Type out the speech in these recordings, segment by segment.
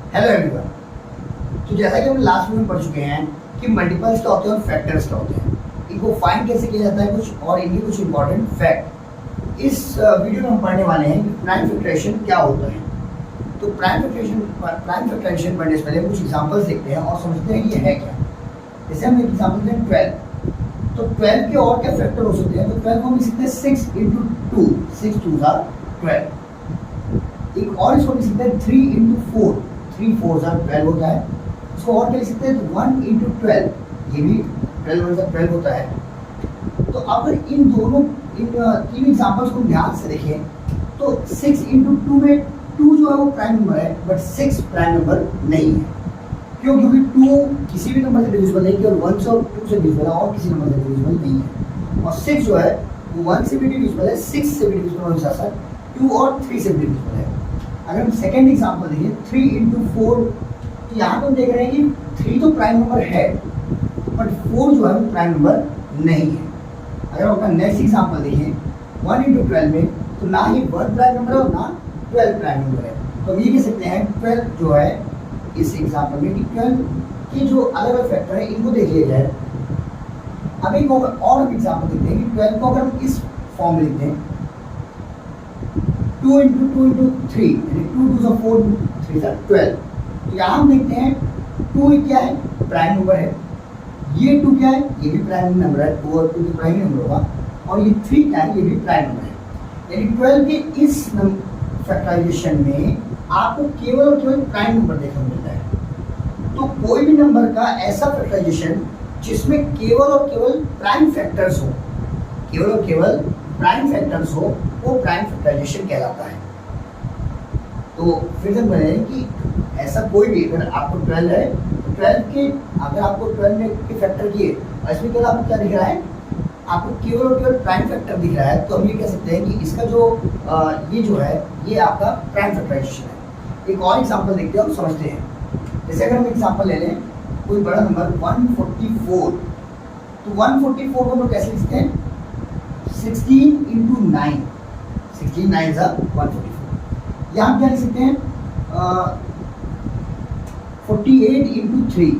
Hello everyone. तो जैसा कि हम लास्ट में पढ़ चुके हैं कि मल्टीपल्स क्या होते हैं और फैक्टर्स क्या होते हैं, इनको फाइंड कैसे किया जाता है कुछ और इनके कुछ इंपॉर्टेंट फैक्ट इस वीडियो में हम पढ़ने वाले हैं कि प्राइम फैक्टराइजेशन क्या होता है। तो प्राइम फैक्टराइजेशन पढ़ने से पहले कुछ एग्जांपल्स देखते हैं और समझते हैं कि ये है क्या। जैसे हम एक एग्जांपल दें 12, तो 12 के और क्या फैक्टर हो सकते हैं। तो 12 को हम लिख सकते हैं 6 इंटू 2, 6 2 12। एक और इसको लिख सकते हैं 3 इंटू 4, 3 4 12 होता है। इसको और क्या लिख सकते हैं 1 इंटू 12, ये भी 12 होता है। तो अगर इन तीन एग्जाम्पल्स को ध्यान से देखें तो 6 इंटू 2 में 2 जो है वो प्राइम नंबर है, बट 6 प्राइम नंबर नहीं है। क्यों? क्योंकि 2 किसी भी नंबर से डिविजिबल नहीं है और 1 से और 2 से डिविजिबल है और किसी नंबर से डिविजिबल नहीं है। और 6 जो है वो 1 से भी डिविजिबल है, 6 से भी डिविजिबल होने के साथ 2 और 3 से भी डिविजिबल है। अगर हम सेकेंड एग्जाम्पल देखें 3 इंटू 4, तो यहाँ पर हम देख रहे हैं कि 3 तो प्राइम नंबर है बट 4 जो है वो प्राइम नंबर नहीं है। अगर हम अपना नेक्स्ट एग्जाम्पल देखें 1 इंटू 12 में, तो ना ही 1 प्राइम नंबर है और ना 12 प्राइम नंबर है। तो हम ये कह सकते हैं 12 जो है इस एग्जाम्पल में कि 12 के जो अलग अलग फैक्टर है इनको देख लिया जाए। अब एक और एग्जाम्पल देखते हैं कि 12 को अगर हम इस फॉर्म में लिखते हैं 2 इंटू 2 इंटू 3, यानी 2 2 4 3 12। तो यहाँ हम देखते हैं 2 क्या है, प्राइम नंबर है। ये 2 क्या है, ये भी प्राइम नंबर है, 2 और 2 तो प्राइम नंबर होगा। और ये 3 क्या है, ये भी प्राइम नंबर है। यानी 12 के इस फैक्टराइजेशन में आपको केवल और केवल प्राइम नंबर देखने को मिलता है। तो कोई भी नंबर का ऐसा फैक्टराइजेशन जिसमें केवल और केवल प्राइम फैक्टर्स हो, केवल और केवल प्राइम फैक्टर्स हो, वो प्राइम फैक्टराइजेशन कहलाता है। तो फिर से बोले कि ऐसा कोई भी अगर आपको 12 है तो 12 के अगर आपको 12 में के फैक्टर किए और इसमें केवल आपको क्या दिख रहा है, आपको केवल और केवल प्राइम फैक्टर दिख रहा है, तो हम ये कह सकते हैं कि इसका जो ये जो है ये आपका प्राइम फैक्टराइजेशन है। एक और एग्जांपल देखते हैं और समझते हैं। जैसे अगर हम एग्जांपल ले लें कोई बड़ा नंबर 144, तो 144 को हम लोग कैसे लिखते हैं 16 इंटू 9, 16 9 144। यहाँ क्या लिख सकते हैं 48 इंटू 3,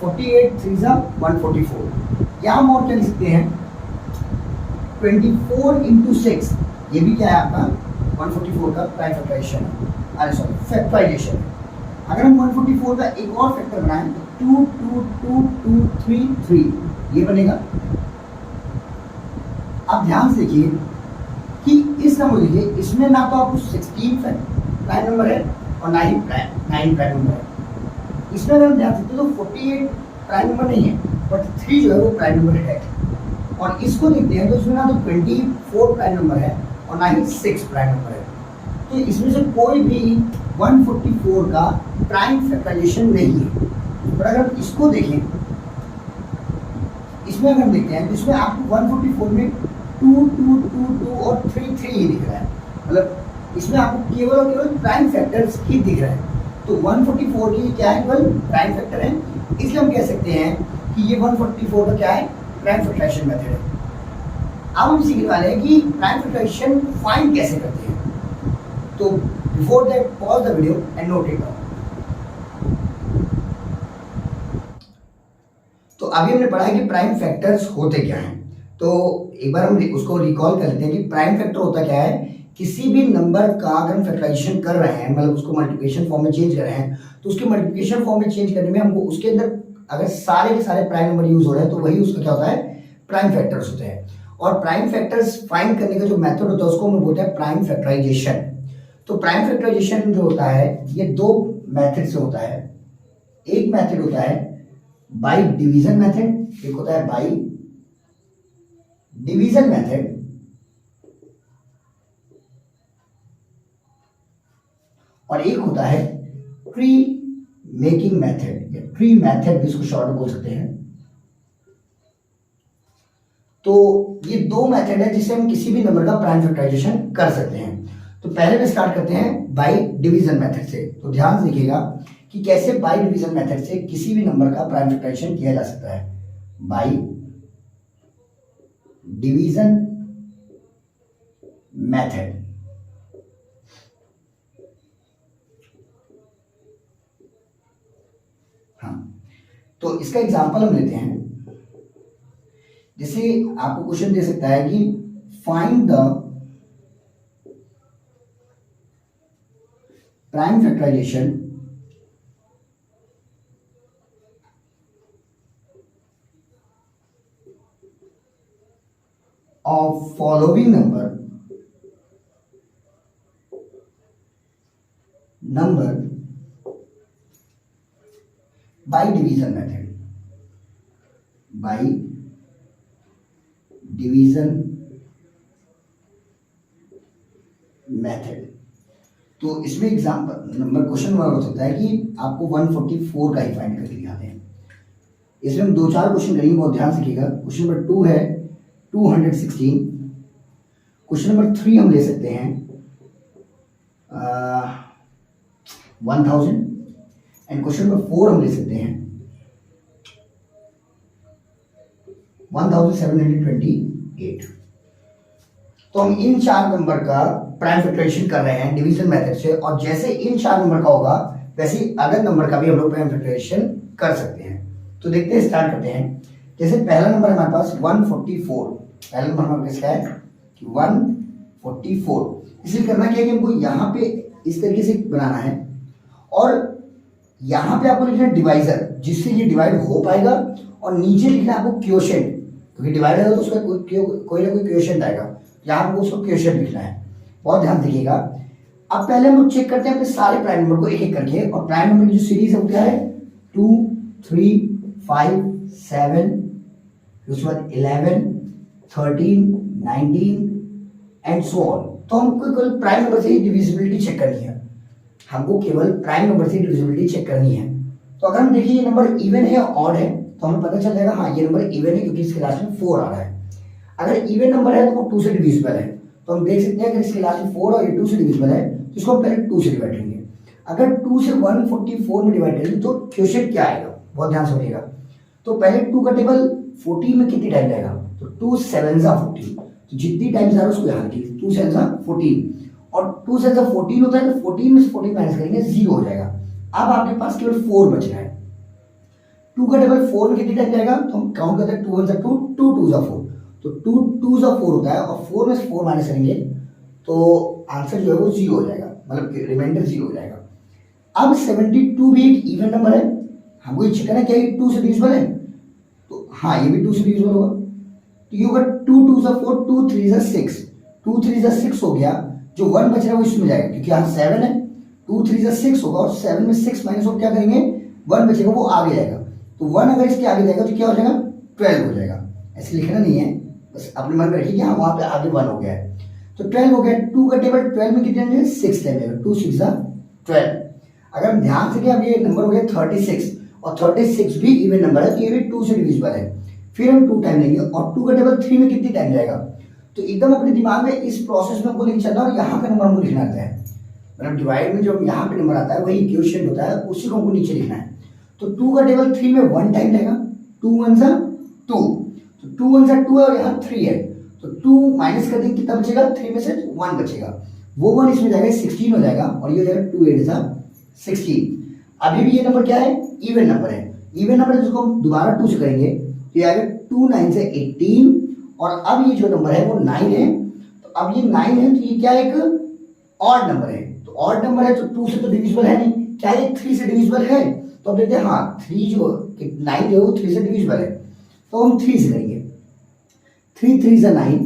48 3 144। यहाँ हम और क्या लिख सकते हैं 24 इंटू 6, ये भी क्या है आपका 144 का प्राइम फैक्टराइजेशन है, अरे सॉरी फैक्टराइजेशन है। अगर हम 144 का एक और फैक्टर बनाएं तो 2 2 2 2 3 3 ये बनेगा। अब ध्यान से देखिए कि इस नंबर देखिए, इसमें ना तो आपको 16 प्राइम नंबर है और ना ही 9 प्राइम नंबर है। इसमें अगर हम ध्यान से तो 48 प्राइम नंबर नहीं है बट 3 जो है वो प्राइम नंबर है। और इसको देखते हैं तो इसमें ना तो 24 प्राइम नंबर है और ना ही 6 प्राइम नंबर है। तो इसमें से कोई भी 144 का प्राइम फैक्टराइजेशन नहीं है। पर अगर हम इसको देखें, इसमें अगर हम देखते हैं तो इसमें आपको 144 में 2 2 2 2 और 3 3 ही दिख रहा है, मतलब इसमें आपको केवल और केवल प्राइम फैक्टर्स ही दिख रहे हैं। तो 144 की क्या है, केवल प्राइम फैक्टर है, इसलिए हम कह सकते हैं कि ये 144 का क्या है प्राइम फैक्टराइजेशन मेथड है। अब हम सीखने वाले हैं कि प्राइम फैक्टराइजेशन फाइंड कैसे करते हैं। तो before that pause the video and note it down. तो अभी हमने पढ़ा है कि प्राइम फैक्टर्स होते क्या हैं। तो एक बार हम उसको रिकॉल कर लेते हैं कि प्राइम फैक्टर होता क्या है। किसी भी नंबर का अगर हम फैक्टराइजेशन कर रहे हैं, मतलब उसको मल्टीप्लिकेशन फॉर्म में चेंज कर रहे हैं, तो उसके मल्टीप्लिकेशन फॉर्म में चेंज करने में हमको उसके अंदर अगर सारे के सारे प्राइम नंबर यूज हो रहे हैं तो वही उसका क्या होता है, प्राइम फैक्टर्स होते हैं। और प्राइम फैक्टर्स फाइंड करने का जो मेथड होता है उसको हम बोलते हैं प्राइम फैक्टराइजेशन। तो प्राइम फैक्टराइजेशन जो होता है ये 2 मेथड से होता है। एक मेथड होता है बाय डिवीजन मेथड, एक होता है बाय डिवीजन मेथड, और एक होता है ट्री मेकिंग मेथड या ट्री मेथड भी इसको शॉर्ट में बोल सकते हैं। तो ये 2 मेथड है जिससे हम किसी भी नंबर का प्राइम फैक्टराइजेशन कर सकते हैं। तो पहले में स्टार्ट करते हैं बाय डिवीजन मेथड से। तो ध्यान से देखिएगा कि कैसे बाय डिवीजन मेथड से किसी भी नंबर का प्राइम फैक्टराइजेशन किया जा सकता है। Bye division method. तो इसका एग्जांपल हम लेते हैं। जैसे आपको क्वेश्चन दे सकता है कि find the prime factorisation of following number by division method, by division method. तो इसमें एग्जाम्पल नंबर क्वेश्चन नंबर हो सकता है कि आपको 144 का ही फाइंड करके दिखाते हैं। इसमें हम 2-4 क्वेश्चन करेंगे, बहुत ध्यान से देखिएगा। क्वेश्चन नंबर 2 है 216। क्वेश्चन नंबर 3 हम ले सकते हैं 1000 एंड क्वेश्चन नंबर 4 हम ले सकते हैं 1728। तो हम इन 4 नंबर का प्राइम फैक्टराइजेशन कर रहे हैं डिवीजन मेथड से, और जैसे इन 4 नंबर का होगा वैसे ही अदर नंबर का भी हम लोग प्राइम फैक्टराइजेशन कर सकते हैं। तो देखते हैं, स्टार्ट करते हैं। जैसे पहला नंबर हमारे पास 144, पहला नंबर हमारे पास क्या है कि 144। इसलिए करना क्या है कि हमको यहाँ पे इस तरीके से बनाना है, और यहाँ पे आपको लिखना है डिवाइजर, जिससे ये डिवाइड हो पाएगा, और नीचे लिखना है आपको क्वोशेंट, क्योंकि डिवाइड है तो उसका कोई ना कोई क्वोशेंट आएगा, यहाँ हमको उसको क्वोशेंट लिखना है। बहुत ध्यान देखिएगा। अब पहले हम लोग चेक करते हैं अपने सारे प्राइम नंबर को एक एक करके, और प्राइम नंबर की जो सीरीज है वो क्या है 2, 3, 5, 7, उसके बाद 11, 13, 19 एंड सो ऑन। तो हमको केवल प्राइम नंबर से ही डिविजिबिलिटी चेक करनी है, हमको केवल प्राइम नंबर से डिविजिबिलिटी चेक करनी है। तो अगर हम देखिए ये नंबर इवन है या ऑड है, तो हमें पता चल जाएगा हाँ ये नंबर इवन है, क्योंकि इसके लास्ट में 4 आ रहा है। अगर इवन नंबर है तो वो 2 से डिविजिबल है, तो हम देख सकते हैं अगर इसके लास्ट में 4 और ये 2 से डिविजिबल है तो इसको हम पहले 2 से डिवाइड करेंगे। अगर 2 से 144 में डिवाइड करेंगे तो क्वोशेंट क्या आएगा, बहुत ध्यान सुनिएगा। तो पहले 2 का टेबल 14 में कितनी टाइम जाएगा, तो 2 7 14, तो जितनी टाइम जा रहा है उसको यहाँ लिखिए 2 7 14, और 2 7 14 होता है तो 14 में से 14 माइनस करेंगे 0 हो जाएगा। अब आपके पास केवल 4 बच रहा है। 2 का टेबल 4 में कितनी टाइम जाएगा, तो हम काउंट करते हैं 2 1 2, 2 2 4, तो 2 2 4 होता है, और 4 में से 4 माइनस करेंगे तो आंसर जो है वो 0 हो जाएगा, मतलब रिमाइंडर 0 हो जाएगा। अब 72 भी एक इवन नंबर है, हमको ये चेक करना है क्या ये 2 से डिविजिबल है, तो हाँ ये भी 2 से डिविजिबल होगा। तो ये होगा 2 2 4, 2 3 6, 2 3 6 हो गया, जो 1 बच रहा है वो इसमें जाएगा, क्योंकि यहाँ 7 है, 2 3 6 होगा, और 7 में 6 माइनस हो क्या करेंगे 1 बचेगा, वो आगे जाएगा। तो 1 अगर इसके आगे जाएगा तो क्या हो जाएगा 12 हो जाएगा। ऐसे लिखना नहीं है, बस अपने मन में रखिए कि हाँ वहाँ पे आगे 1 हो गया है, तो 12 हो गया। 2 का टेबल 12 में कितने आएंगे 6 टाइम जाएगा, 2 6 12। अगर हम ध्यान से अब ये नंबर हो गया 36, और 36 भी इवन नंबर है, तो ये भी 2 से डिविजिबल है। फिर हम 2 टाइम लेंगे, और 2 का टेबल 3 में कितनी टाइम जाएगा, तो एकदम अपने दिमाग में इस प्रोसेस में हमको लेके चलना, और यहाँ का नंबर हमको लिखना आता है, मतलब डिवाइड में जो यहाँ पे नंबर आता है वही क्वोशेंट होता है, उसी को हमको नीचे लिखना है। तो 2 का टेबल 3 में 1 टाइम जाएगा, 2 1 2, तो 2 1 2 है, और यहाँ 3 है, तो 2 माइनस कर देंगे कितना बचेगा, 3 में से 1 बचेगा, वो 1 इसमें जाएगा 16 हो जाएगा, और ये हो जाएगा 2 8 16। अभी भी ये नंबर क्या है इवन नंबर है, इवन नंबर है जिसको हम दोबारा 2 से करेंगे तो ये आएगा 2 9 से 18, और अब ये जो नंबर है वो 9 है, तो अब ये 9 है तो ये क्या एक ऑड नंबर है, तो ऑड नंबर है तो 2 से तो डिविजिबल है नहीं, क्या ये 3 से डिविजिबल है, तो अब देखते हैं हाँ 3 जो 9 जो है वो 3 से डिविजिबल है, तो हम 3 से करेंगे, 3 3 से 9,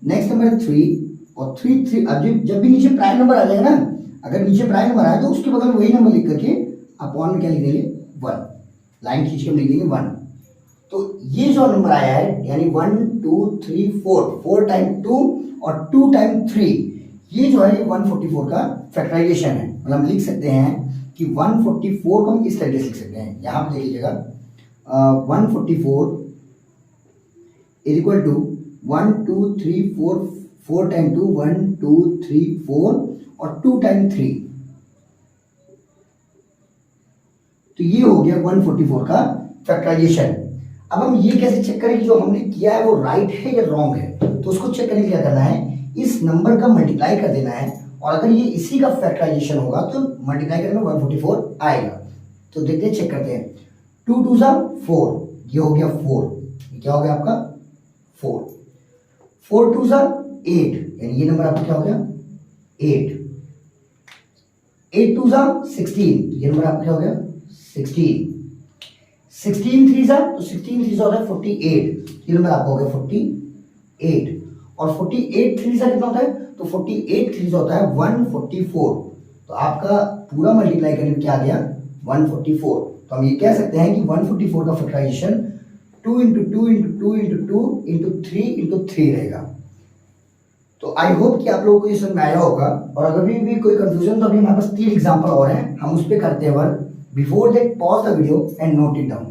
नेक्स्ट नंबर है 3, और 3 3, अब जब भी नीचे प्राइम नंबर आ जाएगा ना, अगर नीचे प्राइम नंबर आए तो उसके बगल में वही नंबर लिख करके अपॉन में क्या लिख देंगे 1, लाइन खींच के हम लिख देंगे 1। तो ये जो नंबर आया है यानी 1 2 3 4, 4 टाइम 2 और 2 टाइम 3, ये जो है ये 144 का फैक्टराइजेशन है। मतलब हम लिख सकते हैं कि 144 को हम इस तरीके से लिख सकते हैं, यहाँ पे देख लीजिएगा 144 इज इक्वल टू 1 2 3 4, 4 टाइम 2 1 2 3 4 और 2 टाइम 3, तो ये हो गया 144 का फैक्टराइजेशन। अब हम ये कैसे चेक करें कि जो हमने किया है वो राइट है या रॉन्ग है, तो उसको चेक करने के लिए क्या करना है, इस नंबर का मल्टीप्लाई कर देना है, और अगर ये इसी का फैक्टराइजेशन होगा तो मल्टीप्लाई करने में 144 आएगा। तो देखते हैं, चेक करते हैं। 2 2 जा 4, ये हो गया 4, ये क्या हो गया आपका 4, 4 2 जा 8, यानी ये नंबर आपका क्या हो गया 8, 8 2 जा 16, ये नंबर आपका क्या हो गया 16, 16 3 जा, तो 16 3 जा होता है 48, ये नंबर आपका हो गया 48, और 48 3 जा कितना होता है, तो 48 3 जा होता है 144, तो आपका पूरा मल्टीप्लाई करने में क्या आ गया 144, तो हम ये कह सकते हैं कि 144 का factorisation 2 into 2 into 2 into 2 into 3 into 3 रहेगा। तो आई होप कि आप लोगों को ये समझ में आया होगा, और अगर भी कोई कंफ्यूजन तो अभी हमारे पास 3 एग्जाम्पल और हैं, हम उस पर करते हैं work. Before that pause the video and note it down.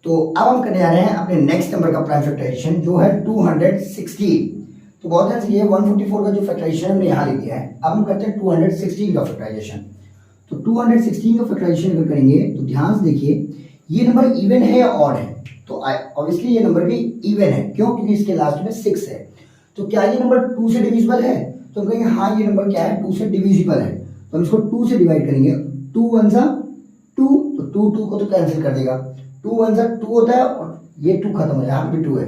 तो अब हम करने जा रहे हैं अपने नेक्स्ट नंबर का प्राइम फैक्टराइजेशन, जो है 216। तो बहुत ध्यान से ये 144 का जो फैक्टराइजेशन हमने यहाँ ले दिया है, अब हम करते हैं 216 का फैक्टराइजेशन। तो 216 का फैक्टराइजेशन अगर करेंगे तो ध्यान से देखिए, ये नंबर इवन है या ऑड है, तो ऑब्वियसली ये नंबर भी इवन है, क्यों, क्योंकि इसके लास्ट में 6 है। तो क्या ये नंबर 2 से डिविजिबल है, तो हम कहेंगे हाँ ये नंबर क्या है 2 से डिविजिबल है, तो हम इसको 2 से डिवाइड करेंगे, 2 1 जा 2, तो 2 2 को तो कैंसिल कर देगा, 2 1 जा 2 होता है, और ये 2 खत्म हो जाए, यहाँ पे 2 है।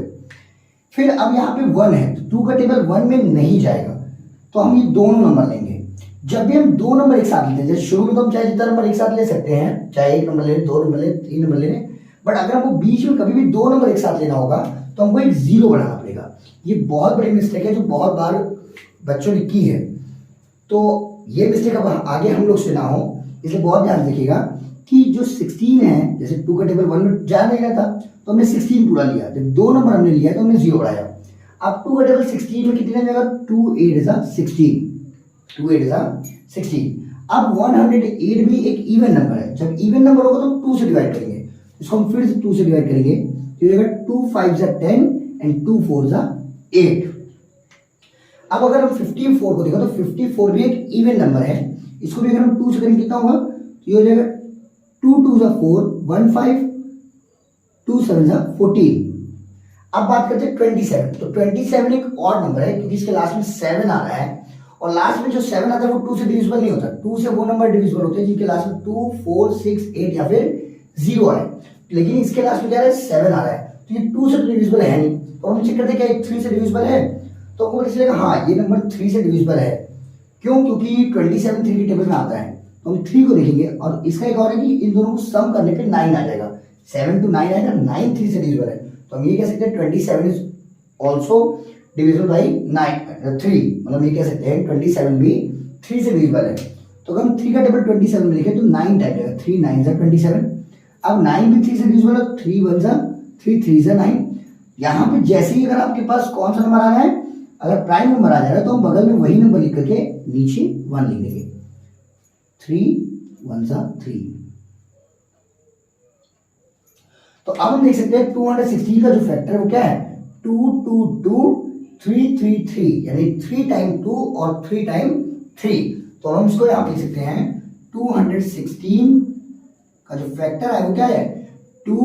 फिर अब यहाँ पे 1 है, तो 2 का टेबल 1 में नहीं जाएगा, तो हम ये दोनों नंबर लेंगे। जब भी हम दो नंबर एक साथ लेते हैं, जैसे शुरू में तो हम चाहे जितना नंबर एक साथ ले सकते हैं, चाहे 1 नंबर ले, 2 नंबर ले, 3 नंबर ले, बट अगर हमको बीच में कभी भी 2 नंबर एक साथ लेना होगा तो हमको एक 0 बनाना पड़ेगा। ये बहुत बड़ी मिस्टेक है जो बहुत बार बच्चों ने की है, तो ये मिस्टेक अब आगे हम लोग से ना हो, इसलिए बहुत ध्यान रखिएगा कि जो 16 है, जैसे 2 का टेबल 1 में जा नहीं रहा था तो हमने 16 पूरा लिया, जब 2 नंबर हमने लिया तो हमने 0 बढ़ाया। अब 2 का टेबल 16 में कितने जाएगा, 2 8 जा 16, 2 8 जा 16। अब 108 भी एक इवन नंबर है, जब इवन नंबर होगा तो 2 से डिवाइड करेंगे, इसको हम फिर से 2 से डिवाइड करेंगे, तो ये 2 5 जा 10 एंड 2 4 जा 8। अब अगर हम 54 को देखो तो 54 भी एक इवन नंबर है, इसको भी अगर हम 2 से करेंगे कितना होगा, तो ये हो जाएगा 2 2 जा 4 1 5 2 7 जा 14। अब बात करते हैं 27, तो 27 एक ऑड नंबर है क्योंकि इसके लास्ट में 7 आ रहा है, और लास्ट में जो 7 आता है वो 2 से डिविजिबल नहीं होता, 2 से वो नंबर डिविजिबल होते हैं जिनके लास्ट में 2 4 6 8 या फिर 0 आए, लेकिन इसके लास्ट में क्या है 7 आ रहा है, तो ये 2 से डिविजिबल है नहीं, तो हम चेक करते हैं क्या 3 से डिविजिबल है, तो हमको पता चलेगा हाँ ये नंबर 3 से डिविजिबल है, क्यों, क्योंकि 27 3 के टेबल में आता है, तो हम 3 को देखेंगे, और इसका एक और है कि इन दोनों को सम करने पे 9 आ जाएगा, 7 to 9 आएगा, 9 3 से डिविजिबल है, तो हम ये कह सकते हैं 27 इज ऑल्सो डिविजिबल बाई 3, मतलब ये कह सकते हैं 27 भी 3 से डिविजिबल है। तो अगर हम 3 का टेबल 27 में लिखे तो 9 टाइप रहेगा, 3 9 जा 27, अब 9 भी 3 से डिविजिबल है, 3 1 जा 3 3 जा 9। यहाँ पे जैसे ही अगर आपके पास कौन सा नंबर आ रहा है, अगर प्राइम नंबर आ जा रहा है तो हम बगल में वही नंबर लिख करके नीचे 1 लिख देंगे, 3 1 जा 3। तो अब हम देख सकते हैं 216 का जो फैक्टर है वो क्या है 2 2 2 3 3 3, यानी 3 टाइम 2 और 3 टाइम 3। तो हम इसको यहाँ पे लिख सकते हैं 216 का जो फैक्टर है वो क्या है 2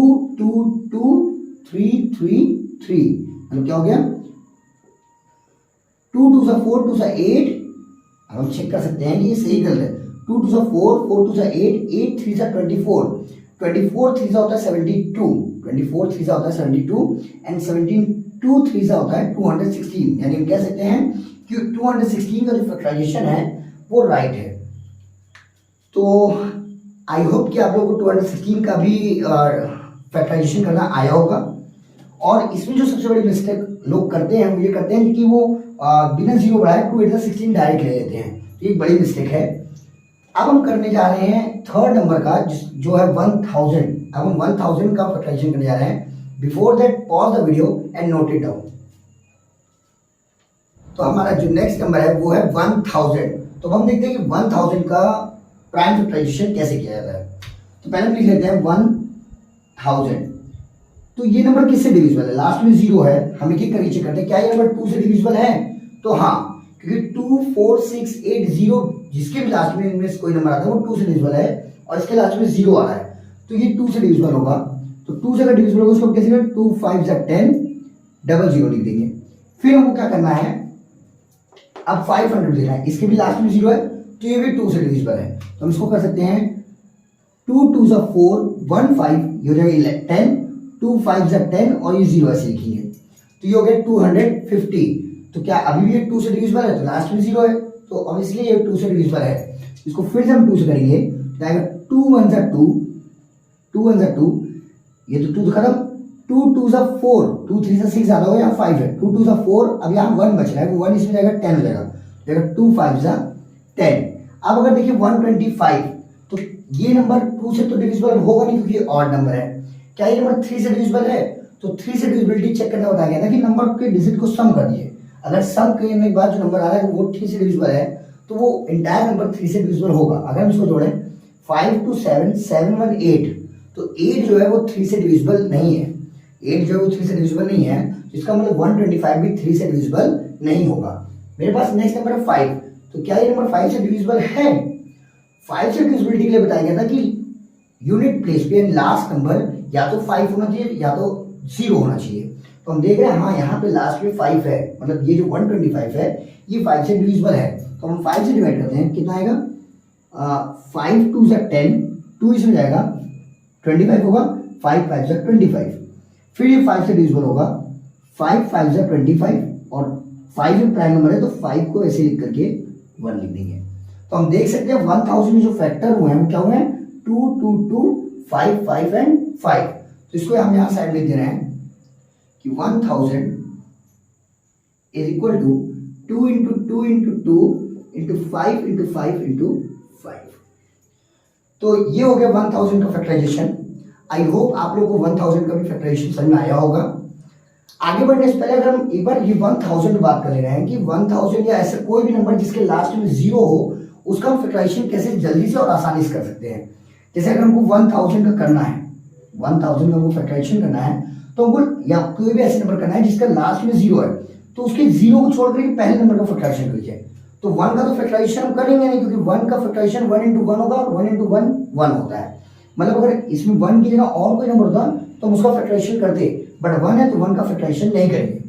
2 2 3 3 3, मतलब क्या हो गया 2 2 जा 4 2 जा 8। अब हम चेक कर सकते हैं कि ये सही गलत है, 2 2 जा 4 4 2 जा 8 8 3 जा 24 24 3 जा होता है 72, 24 3 जा होता है 72 एंड 17 3 जा होता है 216, यानी हम कह सकते हैं कि 216 का जो फैक्टराइजेशन है वो राइट है। तो आई होप कि आप लोगों को 216 का भी फैक्टराइजेशन करना आया होगा, और इसमें जो सबसे बड़ी मिस्टेक लोग करते हैं वो ये करते हैं कि वो बिना 0 बढ़ाए 2 8 जा 16 डायरेक्ट ले लेते हैं, ये एक बड़ी मिस्टेक है। अब हम करने जा रहे हैं थर्ड नंबर का जो है 1000। अब हम 1000 का फैक्टराइजेशन करने जा रहे हैं। Before that pause the video and note it down. तो हमारा जो नेक्स्ट नंबर है वो है 1000। तो हम देखते हैं कि 1000 का प्राइम फैक्टराइजेशन कैसे किया जाता है। तो पहले हम लिख लेते हैं 1000। तो ये नंबर किससे डिविजिबल है, लास्ट में 0 है, हम एक एक करके चेक करते हैं क्या ये नंबर 2 से डिविजिबल है। तो हाँ, क्योंकि 2 4 6 8 0 जिसके भी लास्ट में इनमें से कोई नंबर आता है वो 2 से डिविजिबल है, और इसके लास्ट में 0 आ रहा है तो ये 2 से डिविजिबल होगा। तो 2 से अगर डिविजिबल होगा उसको कैसे करें 2 5 जा 10 00 लिख देंगे। फिर हमको क्या करना है, अब 500 लिखना है, इसके भी लास्ट में 0 है तो ये भी 2 से डिविजिबल है, तो हम इसको कर सकते हैं 2 2 सा 4, 1 5, ये हो जाएगा 10, 2 5 सा 10 और ये 0 ऐसे लिखेंगे, तो ये हो गया 250। तो क्या अभी भी ये 2 से डिविजिबल है, तो लास्ट में 0 है, तो ऑब्वियसली ये 2 से डिविजिबल है। इसको फिर से हम 2 से करेंगे, तो आएगा 2 1 सा 2, 2 1 सा 2, ये तो 2 खत्म, 2 2 सा 4, 2 3 सा 6 ज्यादा हो, यहाँ 5 है, 2 2 सा 4, अब यहाँ 1 बच रहा है, वो 1 इसमें जाएगा 10 हो जाएगा 2 5 सा 10। अब अगर देखिए 125, तो ये नंबर 2 से तो डिविजिबल होगा नहीं क्योंकि ऑड नंबर है। क्या ये नंबर 3 से डिविजिबल है, तो 3 से डिविजिबिलिटी चेक करना बताया गया था कि नंबर के डिजिट को सम कर दिए, अगर सम करने के बाद जो नंबर आ रहा है वो 3 से डिविजिबल है, तो वो इंटायर नंबर 3 से डिविजिबल होगा। अगर हम इसको जोड़ें 5 2 7 7 1 8, तो 8 जो है वो 3 से डिविजिबल नहीं है, 8 जो है वो 3 से डिविजिबल नहीं है, इसका मतलब 125 भी 3 से डिविजिबल नहीं होगा। मेरे पास नेक्स्ट नंबर है 5, तो क्या ये नंबर 5 से डिविजिबल है? 5 से डिविजिबिलिटी के लिए बताया गया था कि यूनिट प्लेस पे लास्ट नंबर या तो 5 होना चाहिए या तो 0 होना चाहिए। तो हम देख रहे हैं हाँ यहाँ पे लास्ट में 5 है, मतलब ये जो 125 है ये 5 से डिविजिबल है, तो हम 5 से डिवाइड करते हैं, कितना आएगा 5 2 सा 10, 2 इसमें जाएगा 25 होगा, 5 5 सा 25, फिर ये 5 से डिविजिबल होगा, 5 5 सा 25 और 5 में प्राइम नंबर है तो 5 को ऐसे लिख करके 1 लिख देंगे। तो हम देख सकते हैं 1000 में जो फैक्टर हुए हैं वो क्या हुए हैं 2 2 2 5 5 एंड 5। तो इसको हम यहाँ साइड लिख दे रहे हैं कि 1000 is equal to 2 into 2 into 2 into 5 into 5 into 5। तो ये हो गया 1000 का फैक्टराइजेशन। आई होप आप लोगों को 1000 का भी फैक्टराइजेशन समझ में आया होगा। आगे बढ़ने से पहले अगर हम एक बार ये 1000 की बात कर ले रहे हैं कि 1000 या ऐसा कोई भी नंबर जिसके लास्ट में 0 हो उसका हम फैक्टराइजेशन कैसे जल्दी से और आसानी से कर सकते हैं। जैसे अगर हमको 1000 का करना है, 1000 का हमको फैक्टराइजेशन करना है, तो हमको या कोई भी ऐसे नंबर करना है जिसका लास्ट में 0 है, तो उसके 0 को छोड़ करके पहले नंबर का फैक्टराइजेशन करिए। तो 1 का तो फैक्टराइजेशन हम करेंगे नहीं क्योंकि 1 का फैक्टराइजेशन 1 इंटू 1 होगा और 1 इंटू 1 1 होता है। मतलब अगर इसमें 1 की जगह और कोई नंबर होता तो हम उसका फैक्टराइजेशन करते, बट 1 है तो 1 का फैक्टराइजेशन नहीं करेंगे।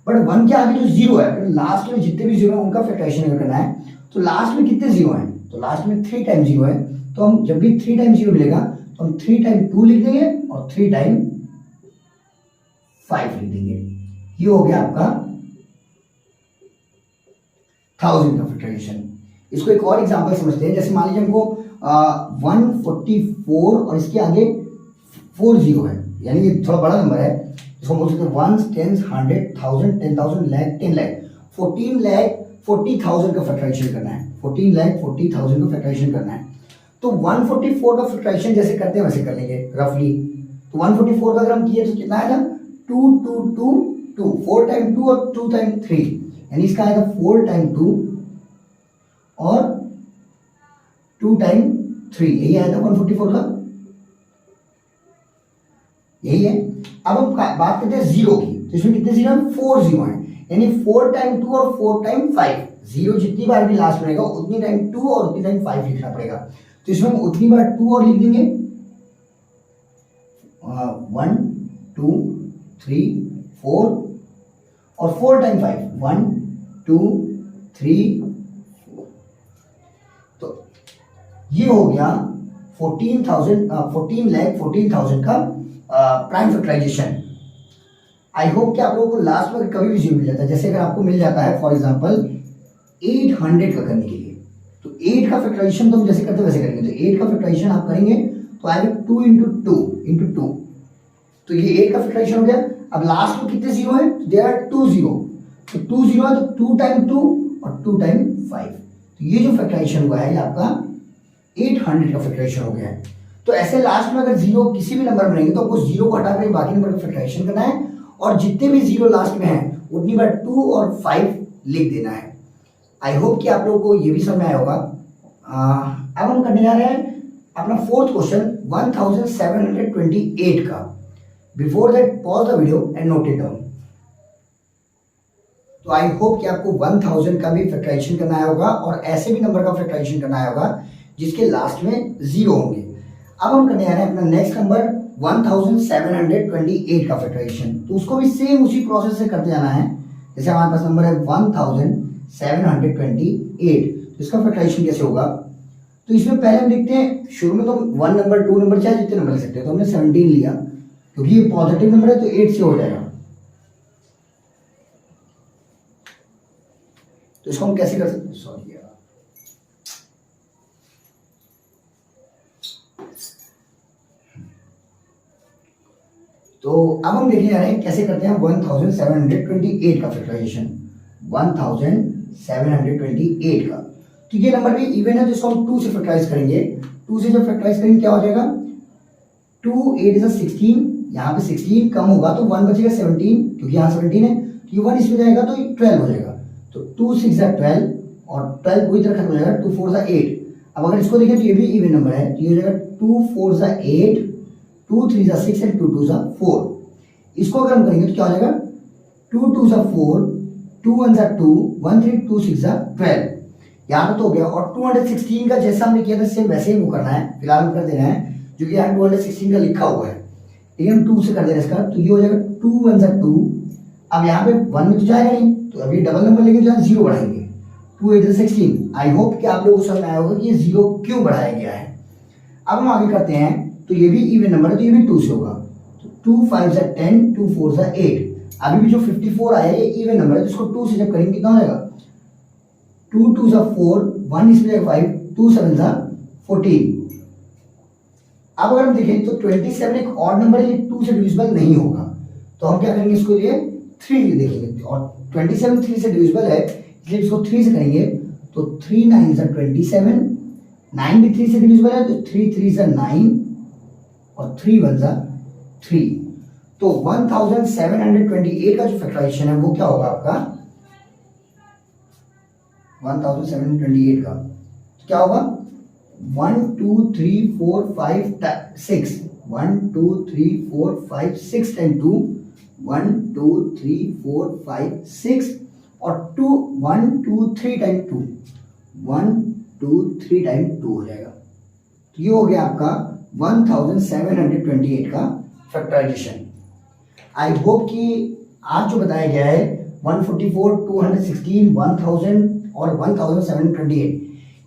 बट 1 के आगे जो 0 है, अगर लास्ट में जितने भी 0 है उनका फैक्टराइजेशन अगर करना है तो लास्ट में कितने 0 हैं, तो लास्ट में 3 टाइम 0 है, तो हम जब भी 3 टाइम 0 मिलेगा तो हम 3 टाइम 2 लिख देंगे और 3 टाइम 5 लिख देंगे। ये हो गया आपका 1000 का फैक्टराइजेशन। इसको एक और एग्जांपल समझते हैं। जैसे मान लीजिए हमको 144 और इसके आगे 4 0 है, यानी ये थोड़ा बड़ा नंबर है, इसको बोल सकते हैं 1 10 100 1000 10,000 लाख 10 लाख 14 लाख 40,000 का फैक्टराइजेशन करना है, 14 लाख 40,000 का फैक्टराइजेशन करना है। तो 144 का फैक्टराइजेशन जैसे करते हैं वैसे कर लेंगे रफली। तो 144 का अगर हम किए तो कितना आएगा 2 2 2 2, 4 टाइम 2 और 2 टाइम 3, यानी इसका आएगा 4 टाइम 2 और 2 टाइम 3, यही आएगा 144 का, यही है। अब हम बात करते हैं 0 की, तो इसमें कितने 0 हैं 4 0 हैं, यानी 4 टाइम 2 और 4 टाइम 5, 0 जितनी बार भी लास्ट में रहेगा उतनी टाइम 2 और उतनी टाइम 5 लिखना पड़ेगा। तो इसमें हम उतनी बार 2 और लिख देंगे 1 2 3 4 और 4 टाइम 5 1 2 3 4। तो ये हो गया 14 लाख 14,000 का प्राइम फैक्टराइजेशन। आई होप कि आप लोगों को लास्ट में कभी भी 0 मिल जाता है। जैसे अगर आपको मिल जाता है फॉर एग्जांपल 800 का करने के लिए, तो 8 का फैक्टराइजेशन तो हम जैसे करते वैसे करेंगे। तो 8 का फैक्टराइजेशन आप करेंगे तो आएगा 2 इंटू 2 इंटू 2, तो ये 8 का फैक्टराइजेशन हो गया। अब लास्ट में कितने 0 है, देयर आर 2 0, तो 2 0 है तो 2 टाइम 2 और 2 टाइम 5, तो ये जो फैक्टराइजेशन हुआ है ये आपका 800 का फैक्टराइजेशन हो गया है। तो ऐसे लास्ट में अगर 0 किसी भी नंबर में रहेंगे तो आपको 0 को हटा कर बाकी नंबर का फैक्टराइजेशन करना है और जितने भी 0 लास्ट में हैं उतनी बार 2 और 5 लिख देना है। आई होप कि आप लोगों को ये भी समझ में आया होगा। अब हम करने जा रहे हैं अपना फोर्थ क्वेश्चन 1728 का। Before that pause the video and note it down. तो आई होप कि आपको 1000 का भी फैक्टराइजेशन करना आया होगा और ऐसे भी नंबर का फैक्टराइजेशन करना आया होगा जिसके लास्ट में 0 होंगे। अब हम करने जा रहे हैं अपना नेक्स्ट नंबर 1728 का फैक्टराइजेशन। तो उसको भी सेम उसी प्रोसेस से करते जाना है। जैसे हमारे पास नंबर है 1728, तो इसका फैक्टराइजेशन कैसे होगा, तो इसमें पहले हम देखते हैं, शुरू में तो 1 नंबर 2 नंबर चाहे जितने नंबर ले सकते हैं, तो हमने 17 लिया क्योंकि ये पॉजिटिव नंबर है तो 8 से हो जाएगा। तो इसको हम कैसे कर सकते हैं, सॉरी यार, तो अब हम देखने जा रहे हैं कैसे करते हैं 1728 का फैक्टराइजेशन, 1728 का। तो ये नंबर भी इवन है तो इसको हम 2 से फैक्टराइज करेंगे। 2 से जब फैक्टराइज करेंगे क्या हो जाएगा, 2 8 is 16, यहाँ पे 16 कम होगा तो 1 बचेगा 17, क्योंकि यहाँ 17 है तो ये 1 इसमें जाएगा तो 12 हो जाएगा। तो 2 6 is 12 और 12 पूरी तरह खत्म हो जाएगा, 2 4 is 8। अब अगर इसको देखें तो ये भी इवन नंबर है, तो ये हो जाएगा 2 4 is 8, 2 3 is 6 एंड 2 2 is 4। इसको अगर हम करेंगे तो क्या हो जाएगा, 2 2 is 4, 2 1 is 2, 1 3 2 6 is 12। यहाँ पे तो हो गया। और 216 का जैसा हमने किया था सेम वैसे ही वो करना है, फिलहाल हम कर दे रहे हैं जो कि यहाँ 216 का लिखा हुआ है, लेकिन हम 2 से कर दे रहे हैं इसका, तो ये हो जाएगा 2 1 is 2। अब यहाँ पे 1 में तो जाएगा नहीं, तो अभी डबल नंबर लेके यहाँ 0 बढ़ाएंगे, 2 8 is 16। आई होप कि आप लोगों को समझ आया होगा कि ये 0 क्यों बढ़ाया गया है। अब हम आगे करते हैं, तो ये भी इवन नंबर है तो ये भी 2 से होगा, तो 2 5 is 10, 2 4 is 8। अभी भी जो 54 आया है ये इवन नंबर है, तो इसको 2 से जब करेंगे कितना हो जाएगा, 2 2 is 4, 1 इसमें जाएगा 5, 2 7 is 14। अब अगर हम देखें तो 27 एक ऑड नंबर है, ये 2 से डिविजिबल नहीं होगा, तो हम क्या करेंगे, इसको लिए 3 देखेंगे, और 27 3 से डिविजिबल है इसलिए इसको 3 से करेंगे, तो 3 9 is 27, 9 भी 3 से डिविजिबल है तो 3 3 is 9 और 3 1 is 3। तो 1728 का जो फैक्टराइजेशन है वो क्या होगा आपका, 1728 का तो क्या होगा, 1 2 3 4 5 6, 1 2 3 4 5 6 टाइम 2, 1 2 3 4 5 6 और 2 1 2 3 टाइम 2, 1 2 3 टाइम 2 हो जाएगा। तो ये हो गया आपका 1728 का फैक्टराइजेशन। आई होप कि आज जो बताया गया है 144, 216, 1000 और 1728,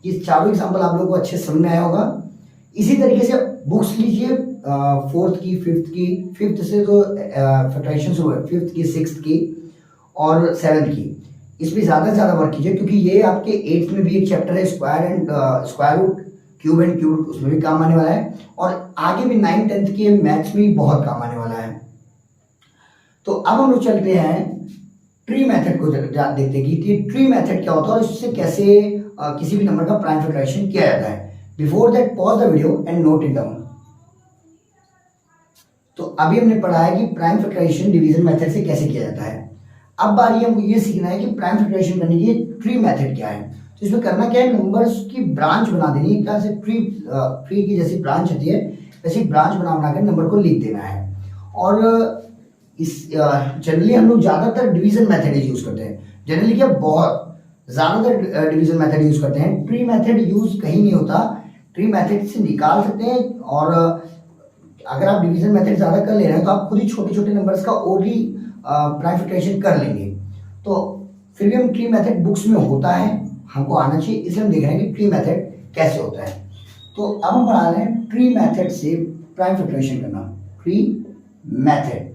ये चारों एग्जाम्पल आप लोगों को अच्छे समझ में आया होगा। इसी तरीके से बुक्स लीजिए, 4th की 5th की, 5th से तो फैक्टराइजेशन शुरू है, 5th की 6th की और 7th की, इस पर ज़्यादा से ज़्यादा वर्क कीजिए क्योंकि ये आपके 8th में भी एक चैप्टर है square and square root, cube and cube, उसमें भी काम आने वाला है, और आगे भी 9th 10th के मैथ्स में भी बहुत काम आने वाला है। तो अब हम लोग चलते हैं ट्री मेथड को देखते हैं कि ट्री मेथड क्या होता है और इससे कैसे किसी भी नंबर का प्राइम फैक्टराइजेशन किया जाता है। Before that pause the video and note it down. तो अभी हमने पढ़ा है कि प्राइम फैक्टराइजेशन डिवीजन मेथड से कैसे किया जाता है। अब बारी हमको ये सीखना है कि प्राइम फैक्टराइजेशन करने की ट्री मेथड क्या है। तो इसमें करना क्या है, नंबर्स की ब्रांच बना देनी है, क्या से ट्री की जैसी ब्रांच होती है वैसी ब्रांच बनाकर नंबर को लिख देना है। और इस जनरली हम लोग ज़्यादातर डिवीजन मेथड यूज करते हैं, जनरली क्या बहुत ज़्यादातर डिवीजन मेथड यूज करते हैं, ट्री मेथड यूज कहीं नहीं होता। ट्री मेथड से निकाल सकते हैं, और अगर आप डिवीजन मेथड ज़्यादा कर ले रहे हैं तो आप खुद ही छोटे छोटे नंबर्स का और भी प्राइम फैक्टराइजेशन कर लेंगे। तो फिर भी हम ट्री मेथड बुक्स में होता है, हमको आना चाहिए, इसलिए हम देख रहे हैं कि ट्री मेथड कैसे होता है। तो अब हम पढ़ा रहे हैं ट्री मेथड से प्राइम फैक्टराइजेशन करना। ट्री मेथड,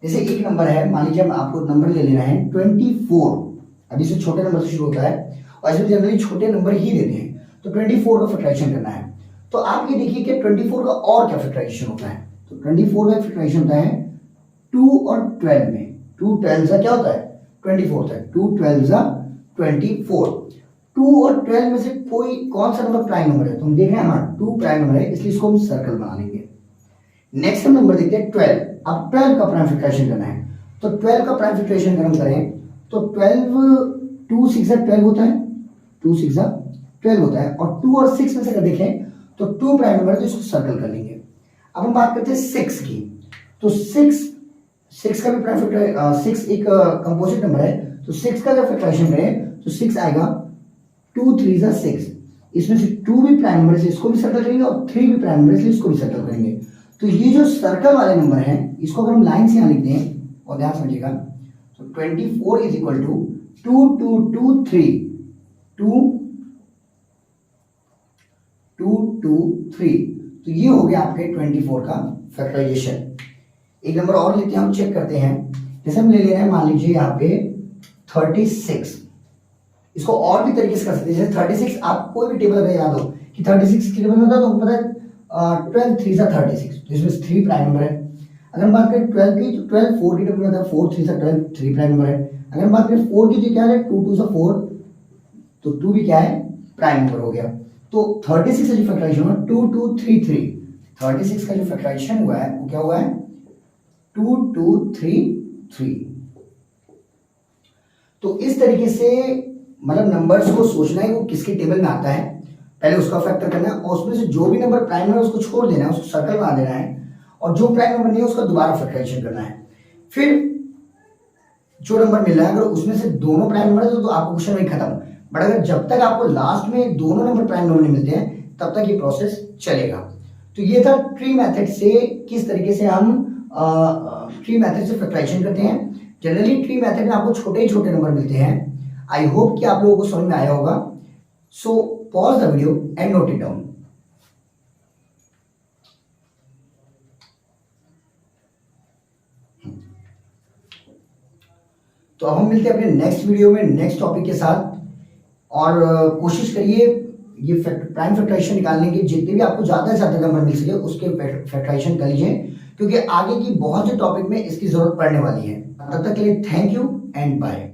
जैसे एक नंबर है, मान लीजिए हम आपको नंबर ले लेना है 24, अभी से छोटे नंबर से शुरू होता है और इसमें जनरली छोटे नंबर ही देते हैं, तो 24 का फैक्टराइजेशन करना है। तो आप ये देखिए कि 24 का और क्या फैक्टराइजेशन होता है। तो 24 का फैक्टराइजेशन होता है 2 और 12 में, 2 12 का क्या होता है 24 होता है, 2 12 का 24। 2 और 12 में से कोई कौन सा नंबर प्राइम नंबर है, तो हम देख रहे हैं हाँ 2 प्राइम नंबर है, इसलिए इसको हम सर्कल बना लेंगे। नेक्स्ट हम नंबर देखते हैं 12। अब 12 का प्राइम फैक्टराइजेशन करना है, तो 12 का प्राइम फैक्टराइजेशन अगर हम करें तो 12 2 6 12 होता है, 2 6 12 होता है, और 2 और 6 में से अगर देखें तो 2 प्राइम नंबर है, तो इसको सर्कल कर लेंगे। अब हम बात करते हैं 6 की, तो 6 का भी प्राइम फैक्टर 6 एक कंपोजिट नंबर है, तो 6 का जब फैक्टराइजेशन करें तो 6 आएगा 2 3 6, इसमें से 2 भी प्राइम नंबर है इसको भी सर्कल करेंगे और 3 भी प्राइम नंबर है इसको भी सर्कल करेंगे। तो ये जो सर्कल वाले नंबर हैं इसको अगर हम लाइन से यहाँ लिखते हैं और ध्यान समझिएगा, तो 24 इज इक्वल टू 2 2 2 3, 2 2 2 3। तो ये हो गया आपके 24 का फैक्टराइजेशन। एक नंबर और लेते हैं, हम चेक करते हैं। जैसे हम ले ले रहे हैं, मान लीजिए यहाँ पे 36। इसको और भी तरीके से कर सकते हैं। जैसे 36, आप कोई भी टेबल अगर याद हो कि 36 की टेबल में होता है, तो पता है 12 3 सा 36, तो इसमें 3 प्राइम नंबर है। अगर हम बात करें 12 की, तो 12 4 की टेबल में होता है, 4 3 सा 12, 3 प्राइम नंबर है। अगर हम बात करें 4 की, तो क्या है 2 2 सा 4, तो 2 भी क्या है प्राइम नंबर हो गया। तो 36 का जो फैक्टराइजेशन हुआ 2 2 3 3, 36 का जो फैक्टराइजेशन हुआ है वो क्या हुआ है 2 2 3 3। तो इस तरीके से मतलब नंबर्स को सोचना है वो किसके टेबल में आता है, पहले उसका फैक्टर करना है, और उसमें से जो भी नंबर प्राइम है उसको छोड़ देना है, उसको सर्कल बना देना है, और जो प्राइम नंबर नहीं है उसका दोबारा फैक्टराइजेशन करना है। फिर जो नंबर मिल रहा है अगर उसमें से दोनों प्राइम नंबर है तो आपको क्वेश्चन वही खत्म। बट अगर जब तक आपको लास्ट में दोनों नंबर प्राइम नंबर नहीं मिलते हैं तब तक ये प्रोसेस चलेगा। तो ये था ट्री मेथड से किस तरीके से हम ट्री मेथड से फैक्टराइजेशन करते हैं। जनरली ट्री मेथड में आपको छोटे ही छोटे नंबर मिलते हैं। आई होप कि आप लोगों को समझ में आया होगा। So pause the video and note it down. तो अब हम मिलते हैं अपने नेक्स्ट वीडियो में नेक्स्ट टॉपिक के साथ, और कोशिश करिए ये प्राइम फैक्टराइजेशन निकालने के जितने भी आपको ज्यादा से ज्यादा नंबर मिल सके उसके फैक्टराइजेशन कर लीजिए, क्योंकि आगे की बहुत से टॉपिक में इसकी जरूरत पड़ने वाली है। तब तक के लिए थैंक यू एंड बाय।